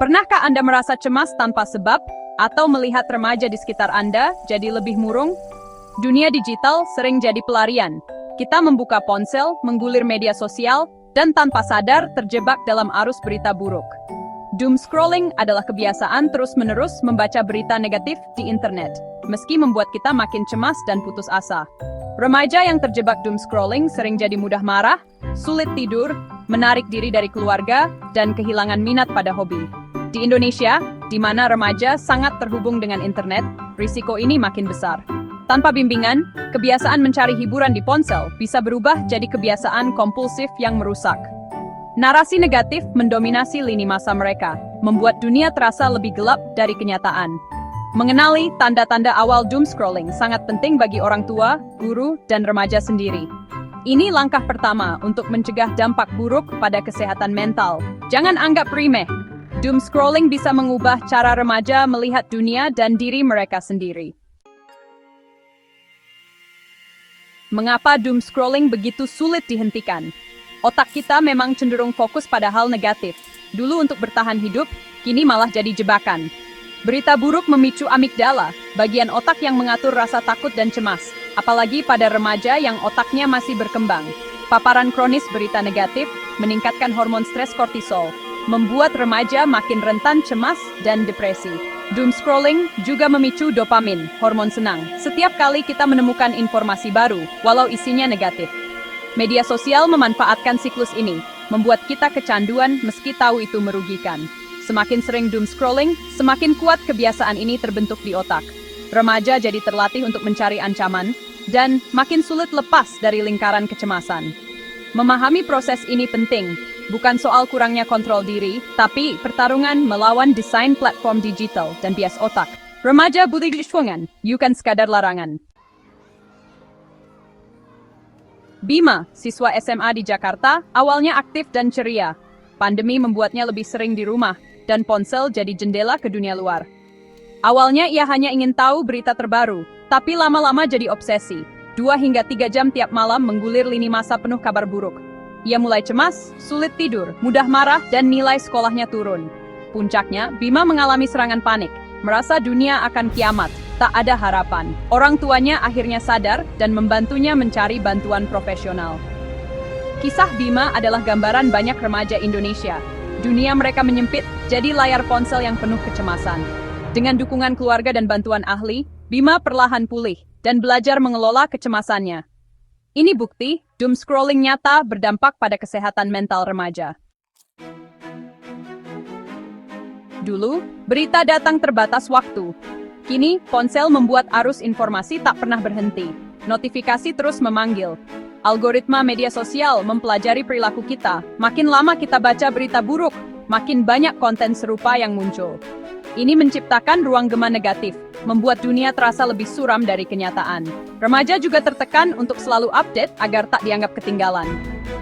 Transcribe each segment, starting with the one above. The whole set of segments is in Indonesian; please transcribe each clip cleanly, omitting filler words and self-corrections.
Pernahkah Anda merasa cemas tanpa sebab, atau melihat remaja di sekitar Anda jadi lebih murung? Dunia digital sering jadi pelarian. Kita membuka ponsel, menggulir media sosial, dan tanpa sadar terjebak dalam arus berita buruk. Doom scrolling adalah kebiasaan terus-menerus membaca berita negatif di internet, meski membuat kita makin cemas dan putus asa. Remaja yang terjebak doom scrolling sering jadi mudah marah, sulit tidur, menarik diri dari keluarga, dan kehilangan minat pada hobi. Di Indonesia, di mana remaja sangat terhubung dengan internet, risiko ini makin besar. Tanpa bimbingan, kebiasaan mencari hiburan di ponsel bisa berubah jadi kebiasaan kompulsif yang merusak. Narasi negatif mendominasi lini masa mereka, membuat dunia terasa lebih gelap dari kenyataan. Mengenali tanda-tanda awal doom scrolling sangat penting bagi orang tua, guru, dan remaja sendiri. Ini langkah pertama untuk mencegah dampak buruk pada kesehatan mental. Jangan anggap remeh. Doom scrolling bisa mengubah cara remaja melihat dunia dan diri mereka sendiri. Mengapa doom scrolling begitu sulit dihentikan? Otak kita memang cenderung fokus pada hal negatif. Dulu untuk bertahan hidup, kini malah jadi jebakan. Berita buruk memicu amigdala, bagian otak yang mengatur rasa takut dan cemas, apalagi pada remaja yang otaknya masih berkembang. Paparan kronis berita negatif meningkatkan hormon stres kortisol, membuat remaja makin rentan cemas dan depresi. Doom scrolling juga memicu dopamin, hormon senang, setiap kali kita menemukan informasi baru, walau isinya negatif. Media sosial memanfaatkan siklus ini, membuat kita kecanduan meski tahu itu merugikan. Semakin sering doom scrolling, semakin kuat kebiasaan ini terbentuk di otak. Remaja jadi terlatih untuk mencari ancaman, dan makin sulit lepas dari lingkaran kecemasan. Memahami proses ini penting, bukan soal kurangnya kontrol diri, tapi pertarungan melawan desain platform digital dan bias otak. Remaja butuh diswungan, bukan sekadar larangan. Bima, siswa SMA di Jakarta, awalnya aktif dan ceria. Pandemi membuatnya lebih sering di rumah, dan ponsel jadi jendela ke dunia luar. Awalnya ia hanya ingin tahu berita terbaru, tapi lama-lama jadi obsesi. 2 hingga 3 jam tiap malam menggulir lini masa penuh kabar buruk. Ia mulai cemas, sulit tidur, mudah marah, dan nilai sekolahnya turun. Puncaknya, Bima mengalami serangan panik, merasa dunia akan kiamat, tak ada harapan. Orang tuanya akhirnya sadar dan membantunya mencari bantuan profesional. Kisah Bima adalah gambaran banyak remaja Indonesia. Dunia mereka menyempit, jadi layar ponsel yang penuh kecemasan. Dengan dukungan keluarga dan bantuan ahli, Bima perlahan pulih dan belajar mengelola kecemasannya. Ini bukti, doom scrolling nyata berdampak pada kesehatan mental remaja. Dulu, berita datang terbatas waktu. Kini, ponsel membuat arus informasi tak pernah berhenti. Notifikasi terus memanggil. Algoritma media sosial mempelajari perilaku kita. Makin lama kita baca berita buruk, makin banyak konten serupa yang muncul. Ini menciptakan ruang gema negatif, membuat dunia terasa lebih suram dari kenyataan. Remaja juga tertekan untuk selalu update agar tak dianggap ketinggalan.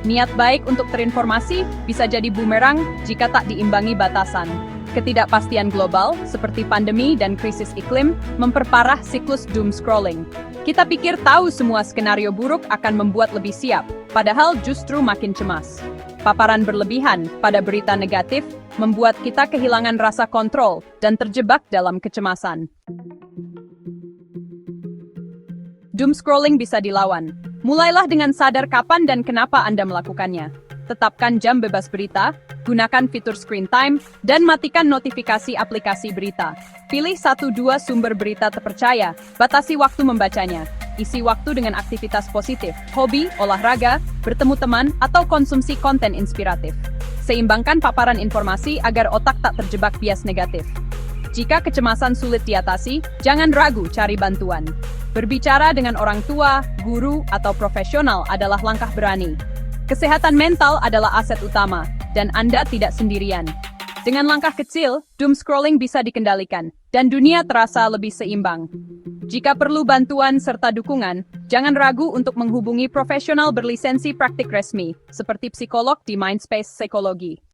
Niat baik untuk terinformasi bisa jadi bumerang jika tak diimbangi batasan. Ketidakpastian global, seperti pandemi dan krisis iklim, memperparah siklus doom scrolling. Kita pikir tahu semua skenario buruk akan membuat lebih siap, padahal justru makin cemas. Paparan berlebihan pada berita negatif membuat kita kehilangan rasa kontrol dan terjebak dalam kecemasan. Doom scrolling bisa dilawan. Mulailah dengan sadar kapan dan kenapa Anda melakukannya. Tetapkan jam bebas berita, gunakan fitur screen time, dan matikan notifikasi aplikasi berita. Pilih 1-2 sumber berita terpercaya, batasi waktu membacanya. Isi waktu dengan aktivitas positif, hobi, olahraga, bertemu teman, atau konsumsi konten inspiratif. Seimbangkan paparan informasi agar otak tak terjebak bias negatif. Jika kecemasan sulit diatasi, jangan ragu cari bantuan. Berbicara dengan orang tua, guru, atau profesional adalah langkah berani. Kesehatan mental adalah aset utama, dan Anda tidak sendirian. Dengan langkah kecil, doom scrolling bisa dikendalikan, dan dunia terasa lebih seimbang. Jika perlu bantuan serta dukungan, jangan ragu untuk menghubungi profesional berlisensi praktik resmi, seperti psikolog di Mindspace Psikologi.